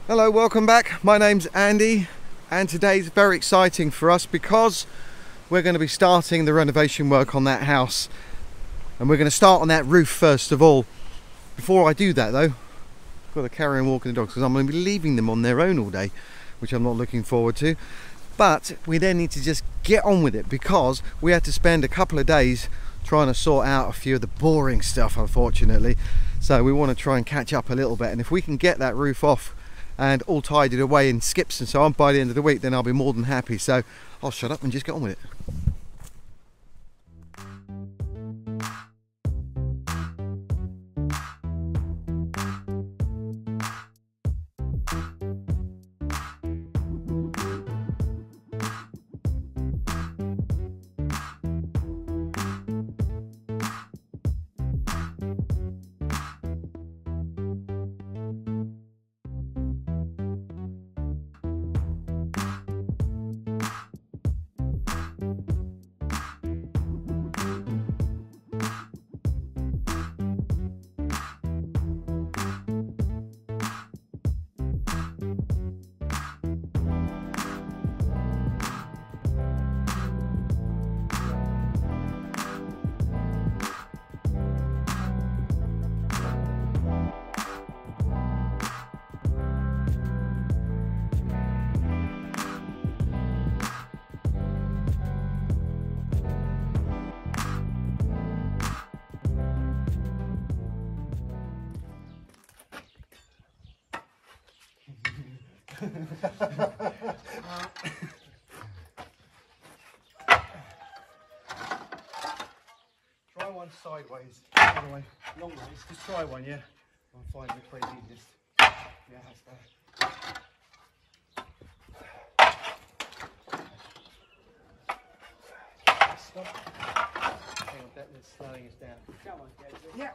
Hello, welcome back. My name's Andy and today's very exciting for us because we're going to be starting the renovation work on that house, and we're going to start on that roof first of all. Before I do that though, I've got to carry on walking the dogs because I'm going to be leaving them on their own all day, which I'm not looking forward to. But we then need to just get on with it because we had to spend a couple of days trying to sort out a few of the boring stuff, unfortunately. So we want to try and catch up a little bit, and if we can get that roof off and all tidied away in skips and so on by the end of the week, then I'll be more than happy. So I'll shut up and just get on with it. Try one sideways, all the way, long ways. Just try one, yeah? I'm finding which way is easiest. Yeah, that's better. Stop. Hang on, that's slowing us down. Come on, get it. Yeah.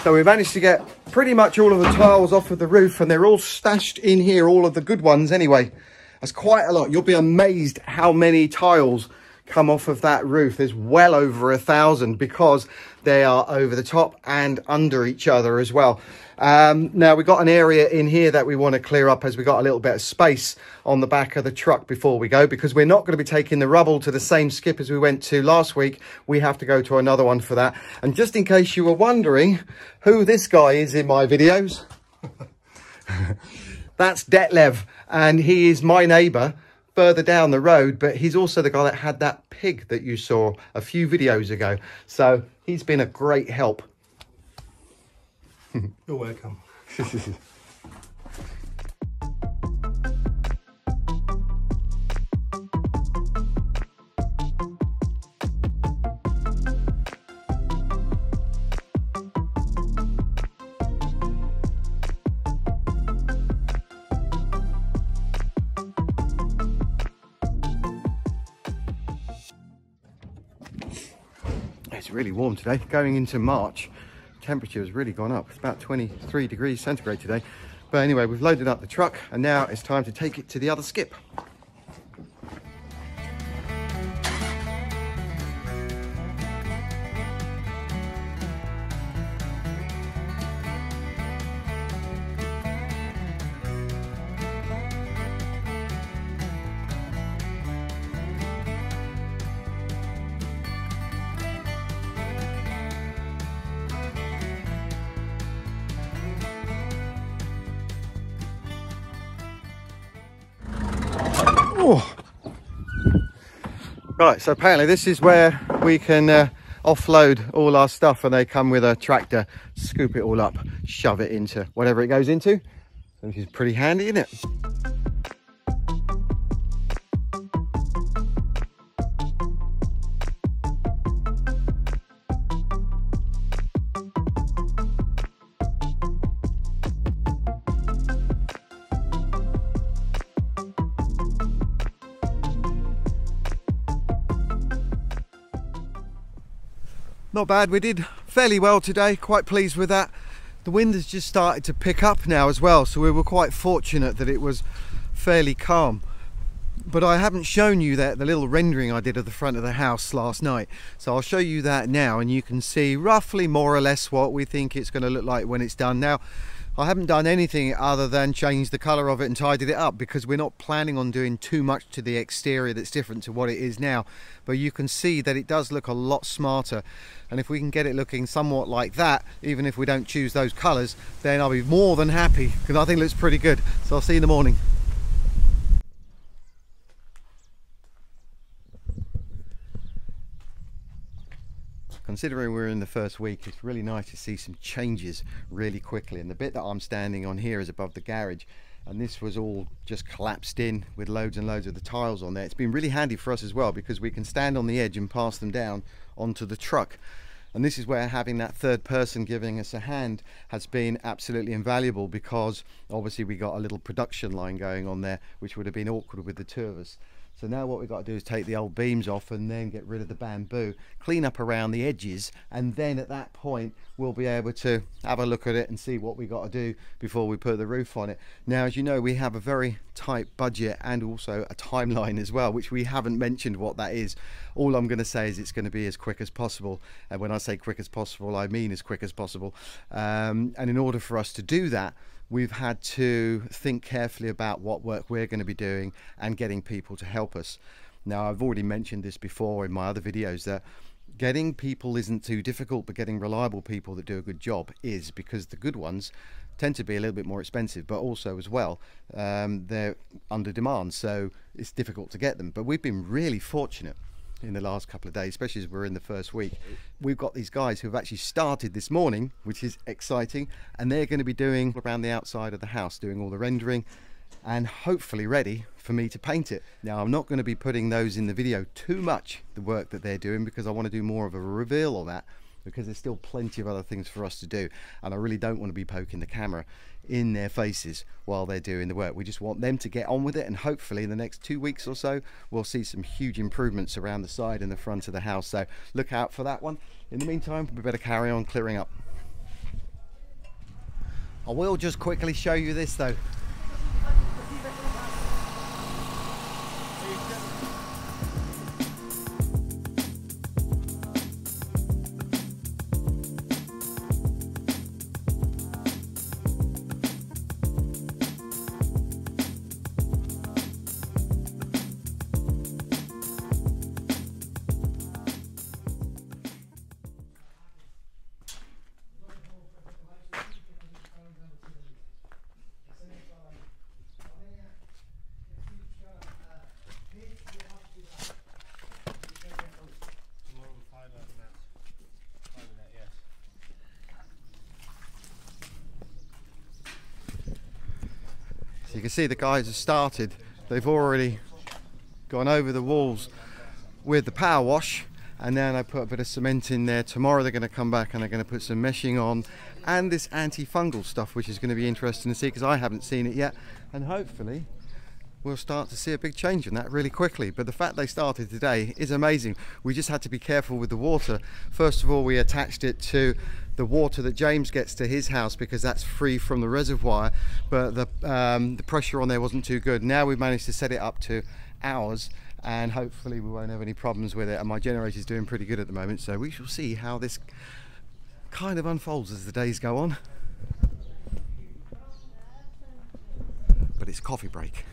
So we managed to get pretty much all of the tiles off of the roof, and they're all stashed in here, all of the good ones anyway. That's quite a lot. You'll be amazed how many tiles come off of that roof. There's well over 1,000 because they are over the top and under each other as well. Now we've got an area in here that we want to clear up, as we got a little bit of space on the back of the truck before we go, because we're not going to be taking the rubble to the same skip as we went to last week. We have to go to another one for that. And just in case you were wondering who this guy is in my videos, that's Detlev, and he is my neighbour further down the road, but he's also the guy that had that pig that you saw a few videos ago. So he's been a great help. You're welcome. it's really warm today. Going into March, temperature has really gone up. It's about 23 degrees centigrade today. But anyway, we've loaded up the truck and now it's time to take it to the other skip. Oh. Right, so apparently this is where we can offload all our stuff, and they come with a tractor, scoop it all up, shove it into whatever it goes into, which is pretty handy, isn't it? Not bad, we did fairly well today, quite pleased with that. The wind has just started to pick up now as well, so we were quite fortunate that it was fairly calm. But I haven't shown you that, the little rendering I did of the front of the house last night. So I'll show you that now and you can see roughly more or less what we think it's going to look like when it's done. Now, I haven't done anything other than change the colour of it and tidied it up because we're not planning on doing too much to the exterior that's different to what it is now. But you can see that it does look a lot smarter. And if we can get it looking somewhat like that, even if we don't choose those colours, then I'll be more than happy because I think it looks pretty good. So I'll see you in the morning. Considering we're in the first week, it's really nice to see some changes really quickly. And the bit that I'm standing on here is above the garage, and this was all just collapsed in with loads and loads of the tiles on there. It's been really handy for us as well because we can stand on the edge and pass them down onto the truck. And this is where having that third person giving us a hand has been absolutely invaluable, because obviously we got a little production line going on there, which would have been awkward with the two of us. So now what we've got to do is take the old beams off and then get rid of the bamboo, clean up around the edges, and then at that point we'll be able to have a look at it and see what we got to do before we put the roof on it. Now, as you know, we have a very tight budget and also a timeline as well, which we haven't mentioned what that is. All I'm going to say is it's going to be as quick as possible, and when I say quick as possible, I mean as quick as possible. And in order for us to do that, we've had to think carefully about what work we're going to be doing and getting people to help us. Now, I've already mentioned this before in my other videos that getting people isn't too difficult, but getting reliable people that do a good job is, because the good ones tend to be a little bit more expensive, but also as well they're under demand, so it's difficult to get them. But we've been really fortunate in the last couple of days, especially as we're in the first week. We've got these guys who have actually started this morning, which is exciting, and they're going to be doing around the outside of the house, doing all the rendering and hopefully ready for me to paint it. Now, I'm not going to be putting those in the video too much, the work that they're doing, because I want to do more of a reveal on that, because there's still plenty of other things for us to do, and I really don't want to be poking the camera in their faces while they're doing the work. We just want them to get on with it, and hopefully in the next 2 weeks or so we'll see some huge improvements around the side and the front of the house, so look out for that one. In the meantime, we better carry on clearing up. I will just quickly show you this though. You can see the guys have started. They've already gone over the walls with the power wash, and then I put a bit of cement in there. Tomorrow they're going to come back and they're going to put some meshing on and this anti-fungal stuff, which is going to be interesting to see because I haven't seen it yet, and hopefully we'll start to see a big change in that really quickly. But the fact they started today is amazing. We just had to be careful with the water. First of all, we attached it to the water that James gets to his house because that's free from the reservoir, but the pressure on there wasn't too good. Now we've managed to set it up to ours, and hopefully we won't have any problems with it, and my generator is doing pretty good at the moment, so we shall see how this kind of unfolds as the days go on. But it's coffee break.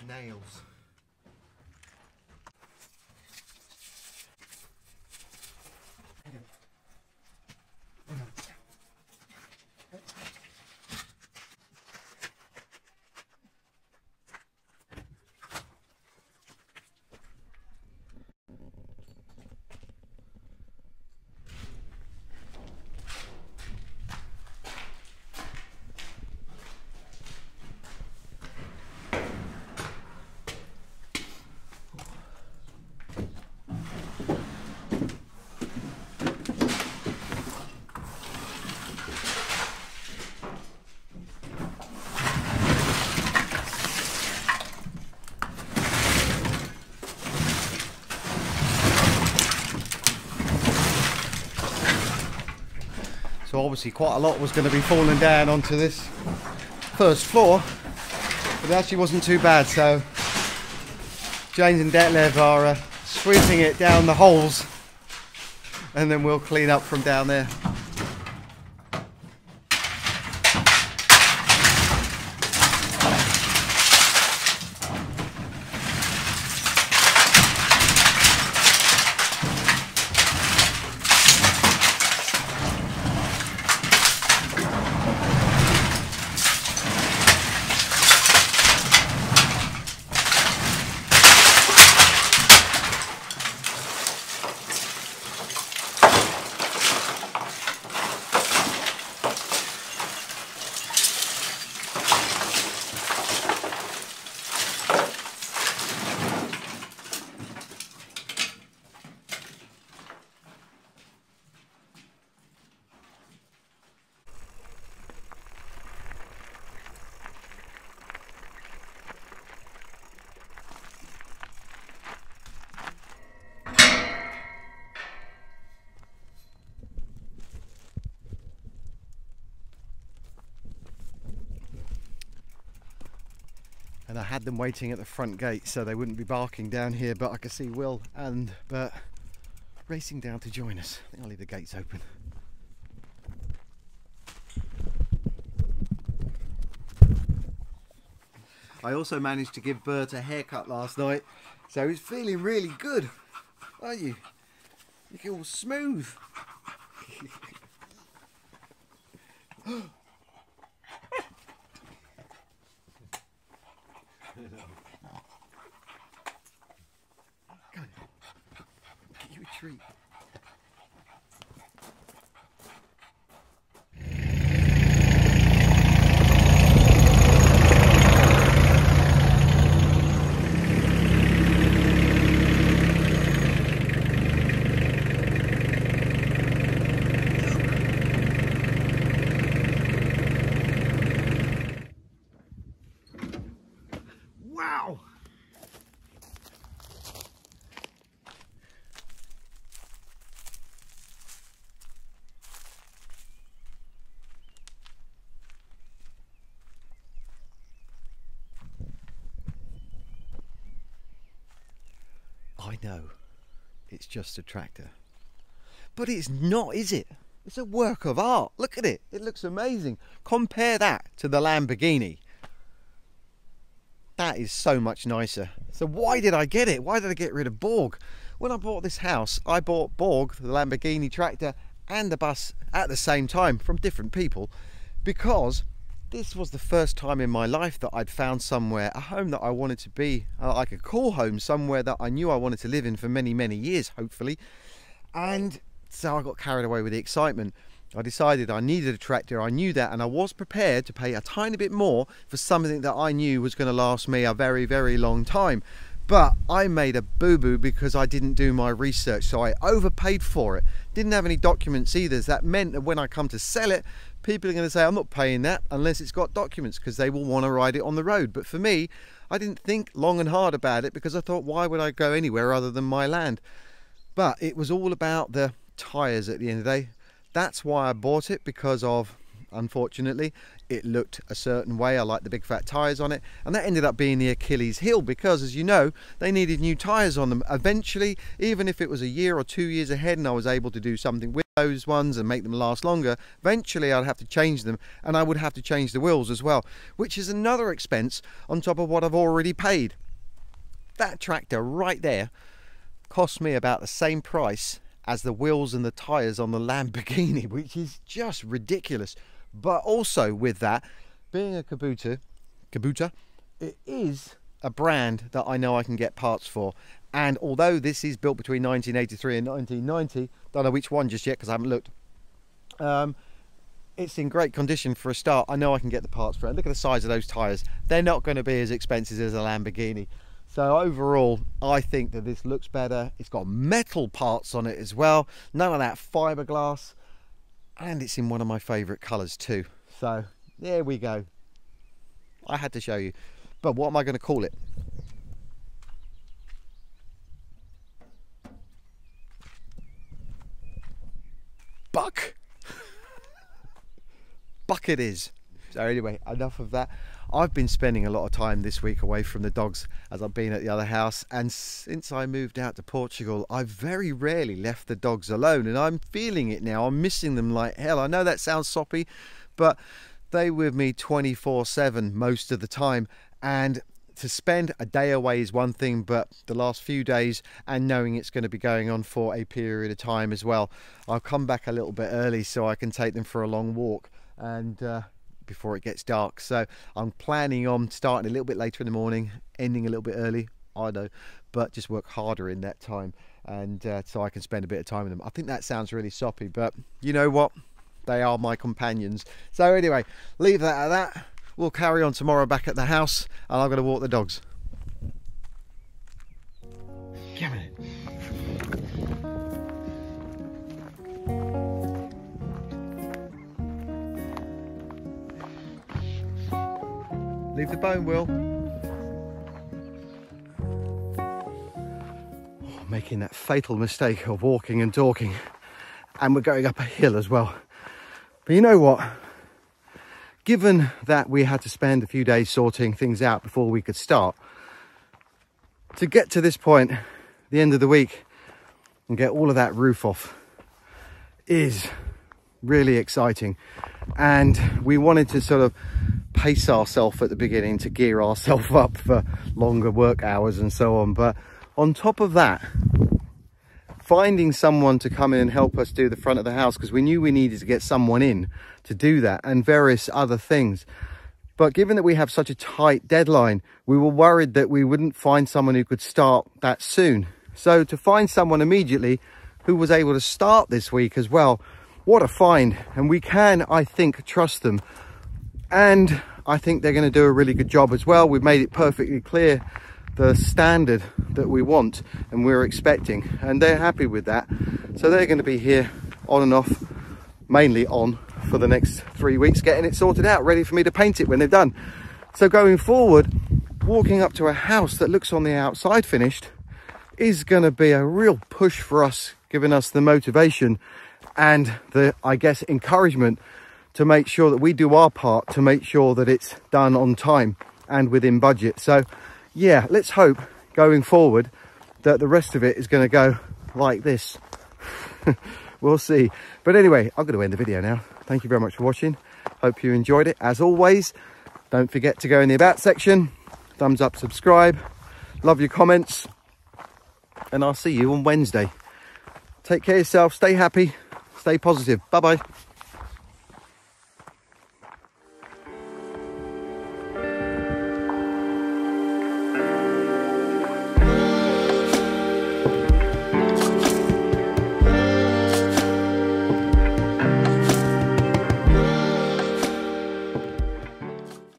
Nails. So obviously quite a lot was going to be falling down onto this first floor, but it actually wasn't too bad. So James and Detlev are sweeping it down the holes, and then we'll clean up from down there. And I had them waiting at the front gate so they wouldn't be barking down here, but I could see Will and Bert racing down to join us. I think I'll leave the gates open. I also managed to give Bert a haircut last night, so he's feeling really good, aren't you? You feel all smooth. Go. Get you a treat. Wow! I know, it's just a tractor. But it's not, is it? It's a work of art. Look at it. It looks amazing. Compare that to the Lamborghini. That is so much nicer. So why did I get it? Why did I get rid of Borg? When I bought this house, I bought Borg, the Lamborghini tractor, and the bus at the same time from different people, because this was the first time in my life that I'd found somewhere, a home that I wanted to be, like a cool home, somewhere that I knew I wanted to live in for many, many years, hopefully. And so I got carried away with the excitement. I decided I needed a tractor. I knew that, and I was prepared to pay a tiny bit more for something that I knew was going to last me a very, very long time. But I made a boo-boo because I didn't do my research, so I overpaid for it. Didn't have any documents either. So that meant that when I come to sell it, people are going to say, I'm not paying that unless it's got documents, because they will want to ride it on the road. But for me, I didn't think long and hard about it, because I thought, why would I go anywhere other than my land? But it was all about the tyres at the end of the day. That's why I bought it, because of, unfortunately, it looked a certain way. I liked the big fat tyres on it, and that ended up being the Achilles heel, because, as you know, they needed new tyres on them. Eventually, even if it was a year or 2 years ahead and I was able to do something with those ones and make them last longer, eventually I'd have to change them, and I would have to change the wheels as well, which is another expense on top of what I've already paid. That tractor right there cost me about the same price as the wheels and the tyres on the Lamborghini, which is just ridiculous. But also with that, being a Kubota, it is a brand that I know I can get parts for. And although this is built between 1983 and 1990, don't know which one just yet because I haven't looked, it's in great condition for a start. I know I can get the parts for it. Look at the size of those tyres. They're not going to be as expensive as a Lamborghini. So overall, I think that this looks better. It's got metal parts on it as well. None of that fiberglass. And it's in one of my favourite colours too. So there we go. I had to show you. But what am I going to call it? Buck. Buck it is. So anyway, enough of that. I've been spending a lot of time this week away from the dogs as I've been at the other house, and since I moved out to Portugal, I've very rarely left the dogs alone, and I'm feeling it now. I'm missing them like hell. I know that sounds soppy, but they with me 24/7 most of the time, and to spend a day away is one thing, but the last few days and knowing it's going to be going on for a period of time as well, I'll come back a little bit early so I can take them for a long walk and before it gets dark. So I'm planning on starting a little bit later in the morning, ending a little bit early, I know, but just work harder in that time, and so I can spend a bit of time with them. I think that sounds really soppy, but you know what, they are my companions. So anyway, leave that at that. We'll carry on tomorrow back at the house, and I'm going to walk the dogs. Come on. Leave the bone, Will. Oh, making that fatal mistake of walking and talking, and we're going up a hill as well. But you know what? Given that we had to spend a few days sorting things out before we could start, to get to this point, the end of the week, and get all of that roof off is really exciting. And we wanted to sort of pace ourselves at the beginning to gear ourselves up for longer work hours and so on. But on top of that, finding someone to come in and help us do the front of the house, because we knew we needed to get someone in to do that, and various other things. But given that we have such a tight deadline, we were worried that we wouldn't find someone who could start that soon. So to find someone immediately who was able to start this week as well, what a find. And we can, I think, trust them. And I think they're going to do a really good job as well. We've made it perfectly clear the standard that we want and we're expecting, and they're happy with that. So they're going to be here on and off, mainly on, for the next 3 weeks, getting it sorted out, ready for me to paint it when they're done. So going forward, walking up to a house that looks on the outside finished is going to be a real push for us, giving us the motivation and the, I guess, encouragement to make sure that we do our part to make sure that it's done on time and within budget. So yeah, let's hope going forward that the rest of it is going to go like this. We'll see. But anyway, I'm going to end the video now. Thank you very much for watching. Hope you enjoyed it. As always, don't forget to go in the about section, thumbs up, subscribe, love your comments, and I'll see you on Wednesday. Take care of yourself, stay happy, stay positive. Bye bye.